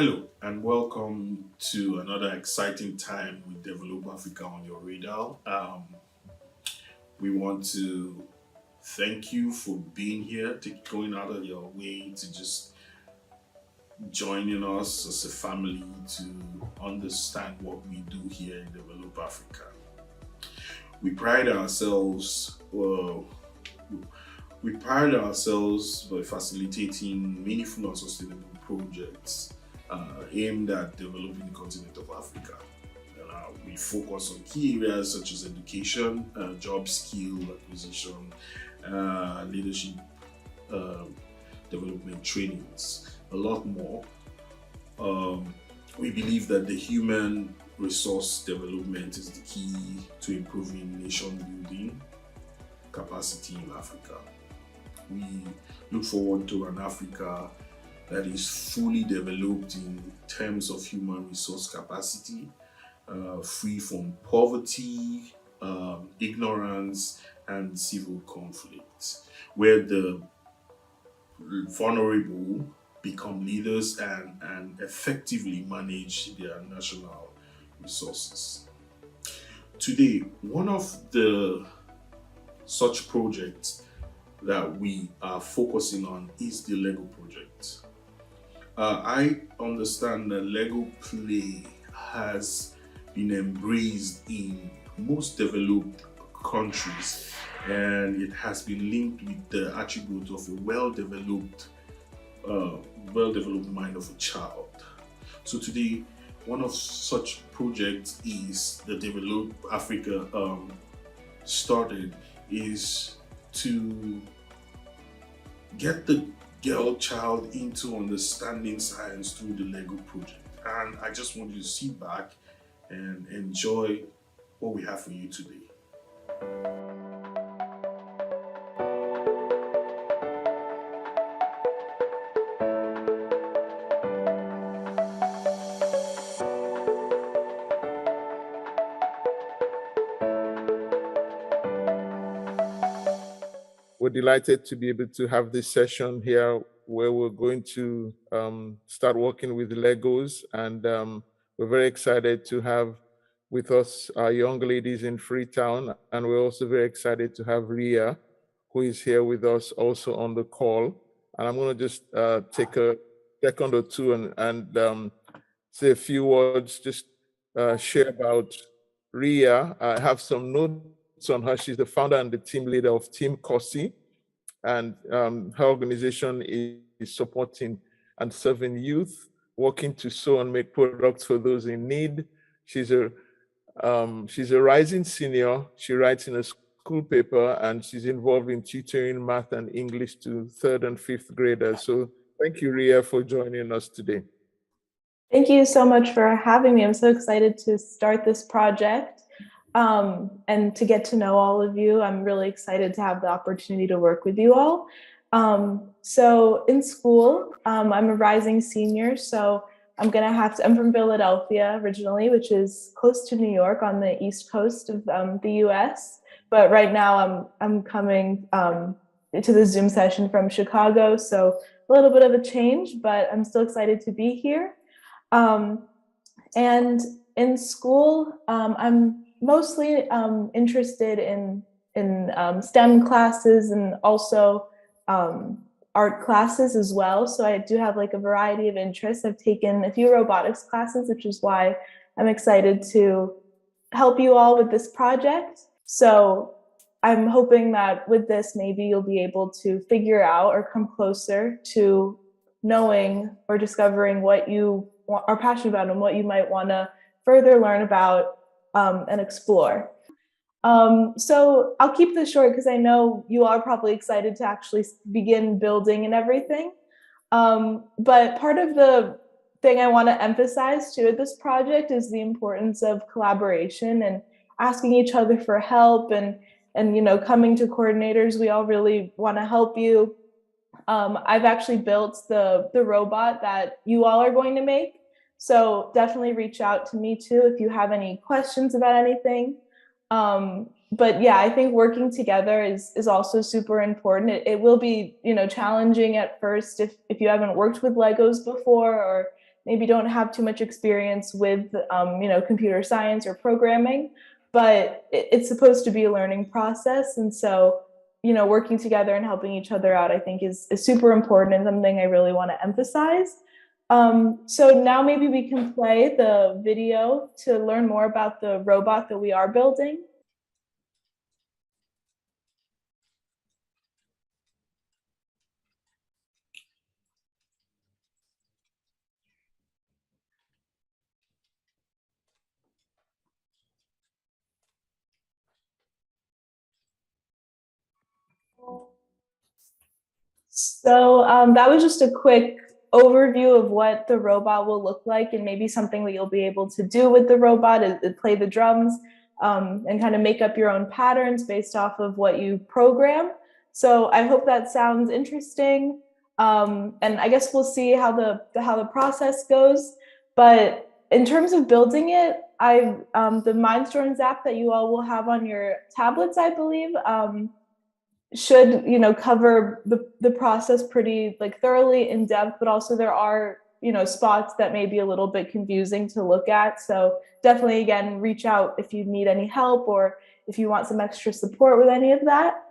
Hello and welcome to another exciting time with Develop Africa on your radar. We want to thank you for being here, going out of your way to just joining us as a family to understand what we do here in Develop Africa. We pride ourselves, well, we pride ourselves by facilitating meaningful and sustainable projects aimed at developing the continent of Africa. We focus on key areas such as education, job skill acquisition, leadership uh, development trainings, a lot more. Um, we believe that the human resource development is the key to improving nation building capacity in Africa. We look forward to an Africa that is fully developed in terms of human resource capacity, free from poverty, ignorance, and civil conflict, where the vulnerable become leaders and effectively manage their national resources. Today, one of the such projects that we are focusing on is the Lego project. I understand that Lego play has been embraced in most developed countries and it has been linked with the attribute of a uh, well-developed mind of a child. So today, one of such projects is the Develop Africa started is to get the girl child into understanding science through the Lego project. And I just want you to sit back and enjoy what we have for you today. We're delighted to be able to have this session here where we're going to start working with Legos. And we're very excited to have with us our young ladies in Freetown. And we're also very excited to have Ria, who is here with us also on the call. And I'm going to just take a second or two and say a few words, just share about Ria. I have some notes on her. She's the founder and the team leader of Team Kosi, and her organization is supporting and serving youth, working to sew and make products for those in need. She's a rising senior. She writes in a school paper, and she's involved in tutoring math and English to third and fifth graders. So thank you, Ria, for joining us today. Thank you so much for having me. I'm so excited to start this project and to get to know all of you. I'm really excited to have the opportunity to work with you all. So in school, I'm a rising senior, so I'm from Philadelphia originally, which is close to New York on the East Coast of the US. But right now I'm coming to the Zoom session from Chicago, so a little bit of a change, but I'm still excited to be here. And in school, I'm mostly interested in STEM classes and also art classes as well. So I do have like a variety of interests. I've taken a few robotics classes, which is why I'm excited to help you all with this project. So I'm hoping that with this, maybe you'll be able to figure out or come closer to knowing or discovering what you are passionate about and what you might want to further learn about and explore. So I'll keep this short because I know you are probably excited to actually begin building and everything. But part of the thing I want to emphasize too at this project is the importance of collaboration and asking each other for help and coming to coordinators. We all really want to help you. I've actually built the robot that you all are going to make. So definitely reach out to me too if you have any questions about anything. But yeah, I think working together is also super important. It will be, challenging at first if you haven't worked with Legos before or maybe don't have too much experience with, computer science or programming, but it's supposed to be a learning process. And so, working together and helping each other out, I think is super important and something I really want to emphasize. So now maybe we can play the video to learn more about the robot that we are building. So that was just a quick overview of what the robot will look like, and maybe something that you'll be able to do with the robot is play the drums and kind of make up your own patterns based off of what you program. So I hope that sounds interesting. And I guess we'll see how the process goes. But in terms of building it, the Mindstorms app that you all will have on your tablets, I believe, should cover the process pretty thoroughly in depth, but also there are spots that may be a little bit confusing to look at. So definitely, again, reach out if you need any help or if you want some extra support with any of that.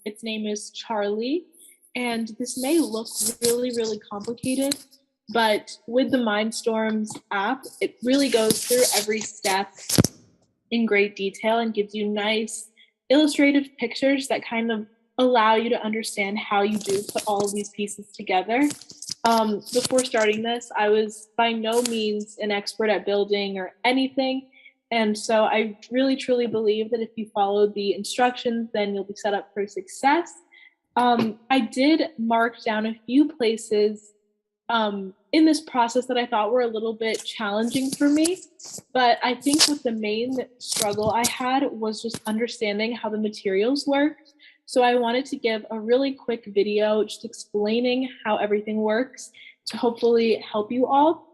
Its name is Charlie, and this may look really, really complicated, but with the Mindstorms app, it really goes through every step in great detail and gives you nice illustrative pictures that kind of allow you to understand how you do put all of these pieces together. Before starting this, I was by no means an expert at building or anything. And so I really, truly believe that if you follow the instructions, then you'll be set up for success. I did mark down a few places in this process that I thought were a little bit challenging for me. But I think what the main struggle I had was just understanding how the materials worked. So I wanted to give a really quick video just explaining how everything works to hopefully help you all.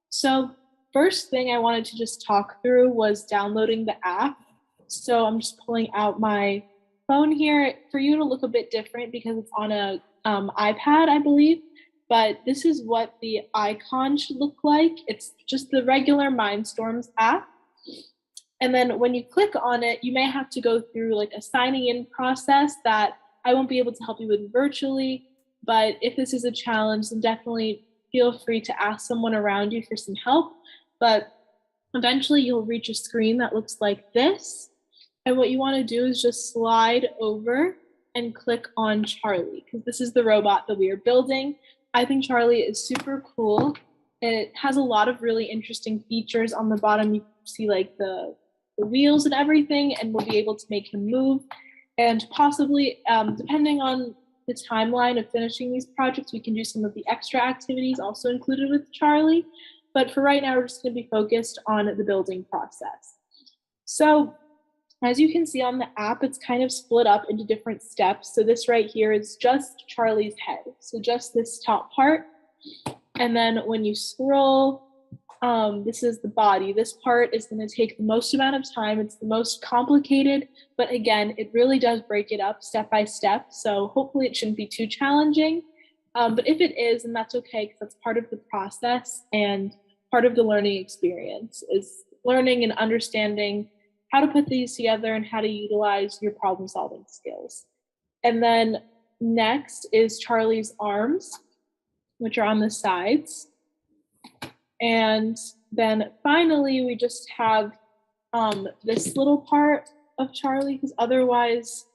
So first thing I wanted to just talk through was downloading the app. So I'm just pulling out my phone here for you to look a bit different because it's on a iPad, I believe. But this is what the icon should look like. It's just the regular Mindstorms app. And then when you click on it, you may have to go through a signing in process that I won't be able to help you with virtually. But if this is a challenge, then definitely feel free to ask someone around you for some help. But eventually you'll reach a screen that looks like this. And what you want to do is just slide over and click on Charlie, because this is the robot that we are building. I think Charlie is super cool. It has a lot of really interesting features on the bottom. You see the wheels and everything, and we'll be able to make him move. And possibly, depending on the timeline of finishing these projects, we can do some of the extra activities also included with Charlie. But for right now, we're just going to be focused on the building process. So as you can see on the app, it's kind of split up into different steps. So this right here is just Charlie's head. So just this top part. And then when you scroll, this is the body. This part is going to take the most amount of time. It's the most complicated, but again, it really does break it up step by step. So hopefully it shouldn't be too challenging. But if it is, then that's okay, because that's part of the process and part of the learning experience is learning and understanding how to put these together and how to utilize your problem solving skills. And then next is Charlie's arms, which are on the sides. And then finally, we just have this little part of Charlie, because otherwise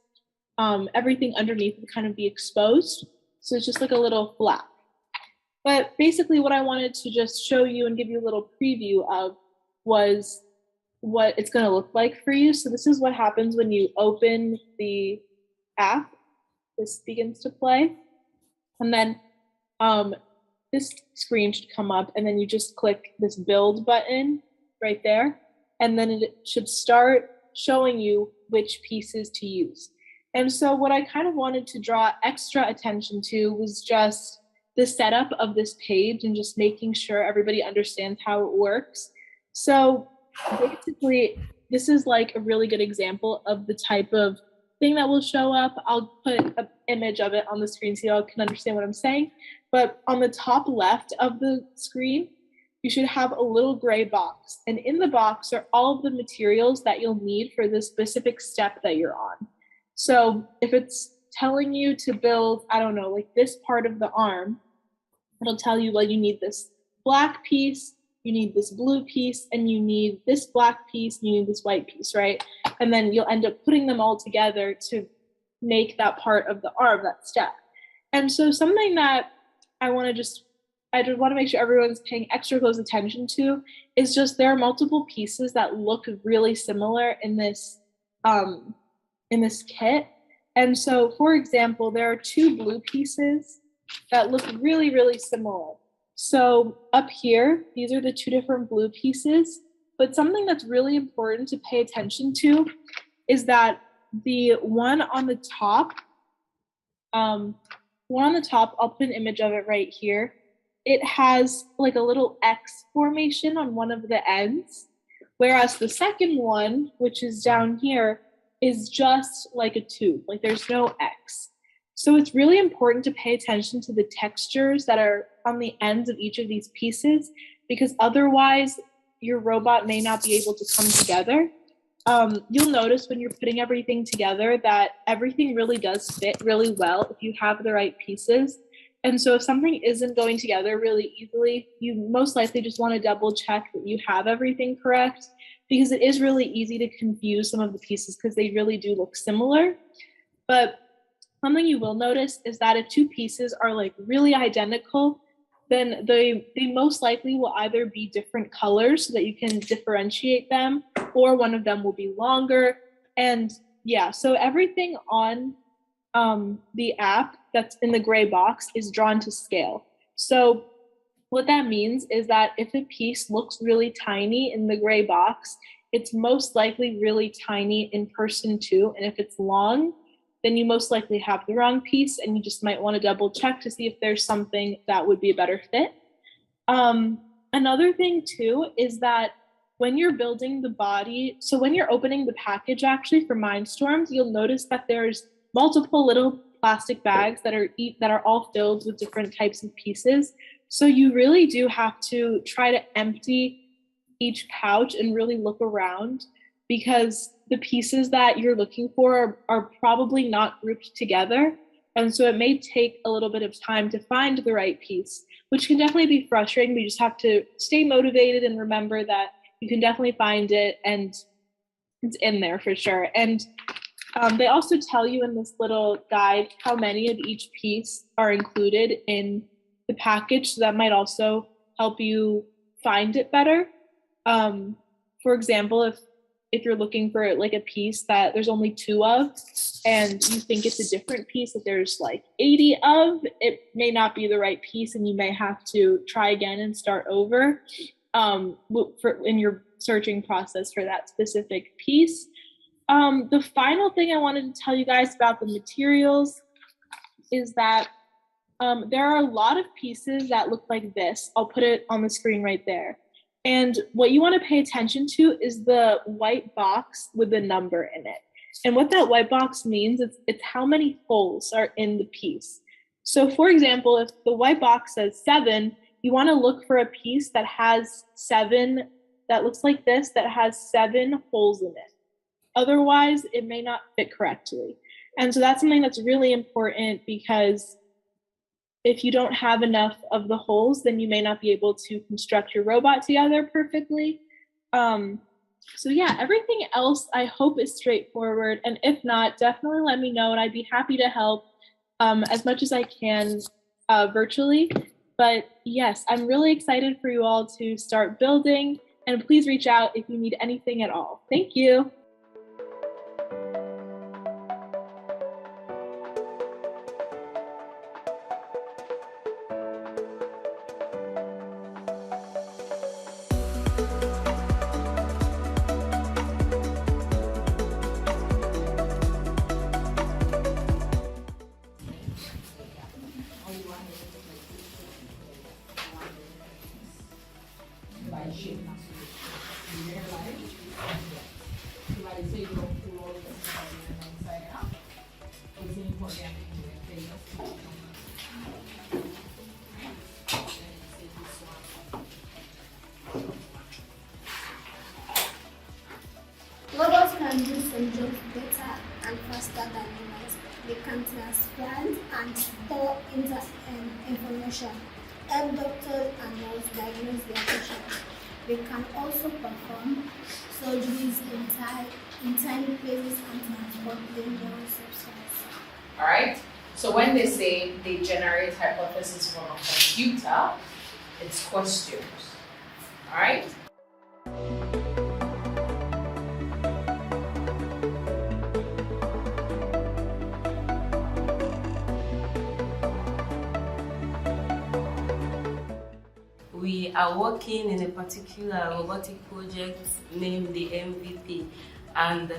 everything underneath would kind of be exposed. So it's just like a little flap. But basically what I wanted to just show you and give you a little preview of was what it's going to look like for you. So this is what happens when you open the app. This begins to play. And then this screen should come up, and then you just click this build button right there. And then it should start showing you which pieces to use. And so what I kind of wanted to draw extra attention to was just the setup of this page and just making sure everybody understands how it works. So basically, this is like a really good example of the type of thing that will show up. I'll put an image of it on the screen so y'all can understand what I'm saying. but on the top left of the screen, you should have a little gray box. And in the box are all of the materials that you'll need for the specific step that you're on. So if it's telling you to build, I don't know, like this part of the arm, it'll tell you, well, you need this black piece, you need this blue piece, and you need this black piece, and you need this white piece, right? And then you'll end up putting them all together to make that part of the arm, that step. And so something that I just want to make sure everyone's paying extra close attention to is just there are multiple pieces that look really similar in this kit. And so, for example, there are 2 blue pieces that look really, really similar. So up here, these are the 2 different blue pieces, but something that's really important to pay attention to is that the one on the top, I'll put an image of it right here. It has like a little X formation on one of the ends, whereas the second one, which is down here, is just like a tube, like there's no X. So it's really important to pay attention to the textures that are on the ends of each of these pieces, because otherwise your robot may not be able to come together. You'll notice when you're putting everything together that everything really does fit really well if you have the right pieces. And so if something isn't going together really easily, you most likely just want to double check that you have everything correct, because it is really easy to confuse some of the pieces because they really do look similar. But something you will notice is that if 2 pieces are like really identical, then they most likely will either be different colors so that you can differentiate them, or one of them will be longer. And yeah, so everything on the app that's in the gray box is drawn to scale. So what that means is that if a piece looks really tiny in the gray box, it's most likely really tiny in person too. And if it's long, then you most likely have the wrong piece, and you just might want to double check to see if there's something that would be a better fit. Another thing too is that when you're building the body, so when you're opening the package actually for Mindstorms, you'll notice that there's multiple little plastic bags that are all filled with different types of pieces. So you really do have to try to empty each pouch and really look around, because the pieces that you're looking for are probably not grouped together. And so it may take a little bit of time to find the right piece, which can definitely be frustrating. But you just have to stay motivated and remember that you can definitely find it, and it's in there for sure. And they also tell you in this little guide how many of each piece are included in the package. So that might also help you find it better. For example, if you're looking for like a piece that there's only 2 of, and you think it's a different piece that there's like 80 of, it may not be the right piece, and you may have to try again and start over in your searching process for that specific piece. The final thing I wanted to tell you guys about the materials is that there are a lot of pieces that look like this. I'll put it on the screen right there. And what you want to pay attention to is the white box with the number in it. And what that white box means is it's how many holes are in the piece. So for example, if the white box says 7, you want to look for a piece that has 7, that looks like this, that has 7 holes in it. Otherwise, it may not fit correctly. And so that's something that's really important, because if you don't have enough of the holes, then you may not be able to construct your robot together perfectly. So yeah, everything else I hope is straightforward. And if not, definitely let me know, and I'd be happy to help as much as I can virtually. But yes, I'm really excited for you all to start building, and please reach out if you need anything at all. Thank you. can do some jobs better and faster than humans. They can transplant and store information, help doctors and nurses diagnose their patients. They can also perform surgeries in tiny places and transport dangerous substances. Alright? So when they say they generate hypotheses from a computer, it's questions. Alright? We are working in a particular robotic project named the MVP, and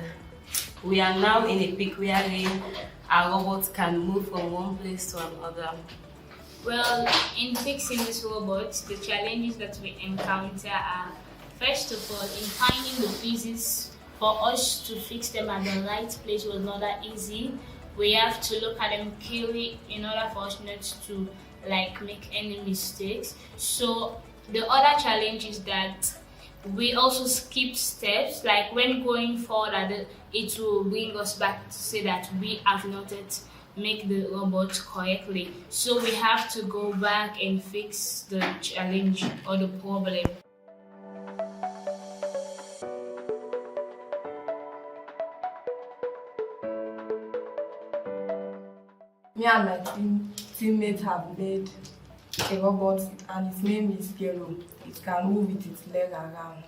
we are now in a peak wherein our robots can move from one place to another. Well, in fixing these robots, the challenges that we encounter are, first of all, in finding the pieces for us to fix them at the right place was not that easy. We have to look at them carefully in order for us not to make any mistakes. So the other challenge is that we also skip steps, like when going forward, it will bring us back to say that we have not yet make the robot correctly. So we have to go back and fix the challenge or the problem. Me and my teammates have made a robot and its name is Piero. It can move with its leg around.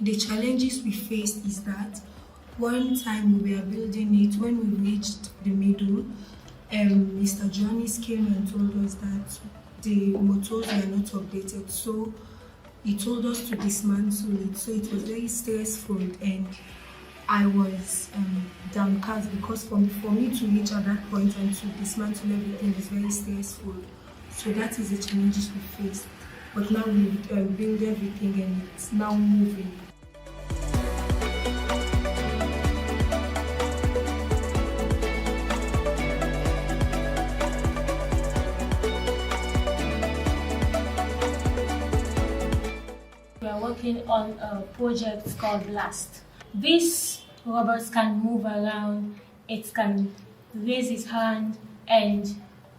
The challenges we faced is that one time we were building it, when we reached the middle, Mr. Johnny's came and told us that the motors were not updated, so he told us to dismantle it. So it was very stressful and I was downcast because for me to reach at that point and to dismantle everything is very stressful. So that is the challenges we faced. But now we build everything and it's now moving. We are working on a project called Blast. This robot can move around, it can raise its hand and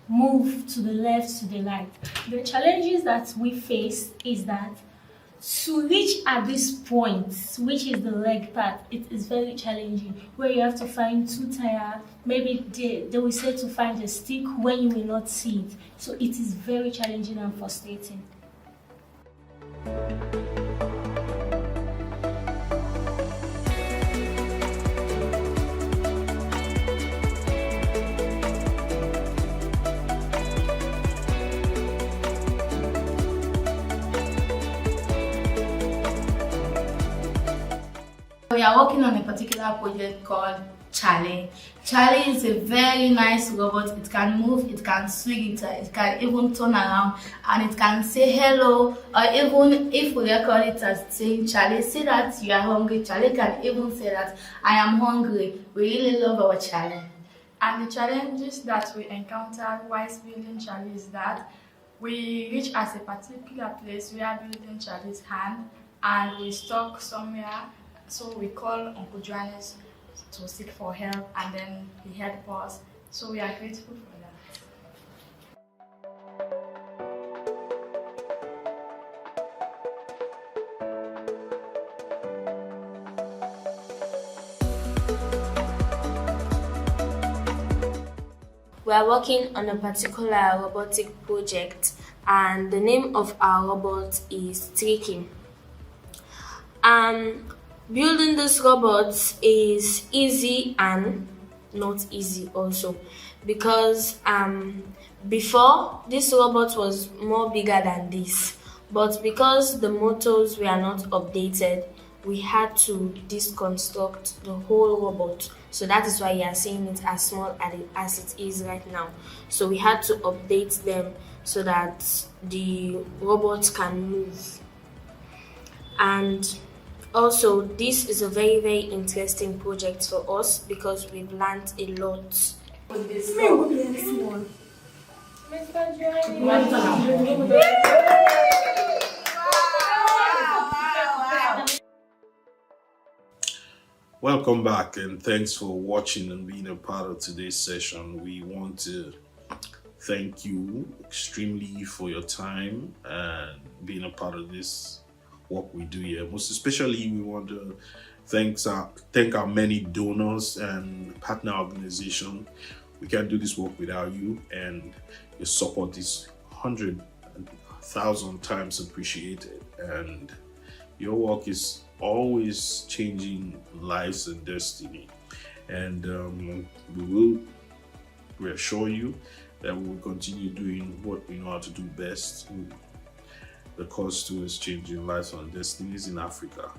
move to the left, to the right. The challenges that we face is that to reach at this point, which is the leg part, it is very challenging, where you have to find two tires. Maybe they will say to find a stick when you will not see it. So it is very challenging and frustrating. We are working on a particular project called Charlie. Charlie is a very nice robot. It can move, it can swing, it can even turn around, and it can say hello, or even if we record it as saying Charlie, say that you are hungry. Charlie can even say that I am hungry. We really love our Charlie. And the challenges that we encounter while building Charlie is that we reach at a particular place where building Charlie's hand and we stuck somewhere. So we call Uncle Johannes to seek for help and then he helped us. So we are grateful for that. We are working on a particular robotic project and the name of our robot is Tricky. Building this robot is easy and not easy also, because before this robot was more bigger than this, but because the motors were not updated, we had to deconstruct the whole robot. So that is why you are seeing it as small as it is right now. So we had to update them so that the robots can move. And also, this is a very, very interesting project for us because we've learned a lot. Welcome back, and thanks for watching and being a part of today's session. We want to thank you extremely for your time and being a part of this work we do here. Most especially, we want to thank our many donors and partner organizations. We can't do this work without you, and your support is 100,000 times appreciated. And your work is always changing lives and destiny. And we will reassure you that we will continue doing what we know how to do best. The cause towards changing lives and destinies in Africa.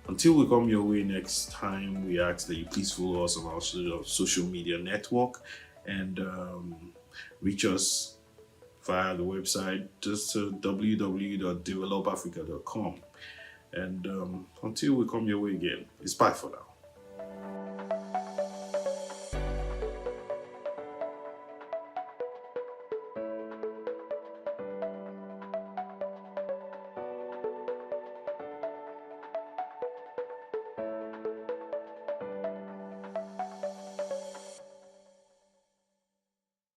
Until we come your way next time, we ask that you please follow us on our social media network and reach us via the website, just www.developafrica.com. And until we come your way again, it's bye for now.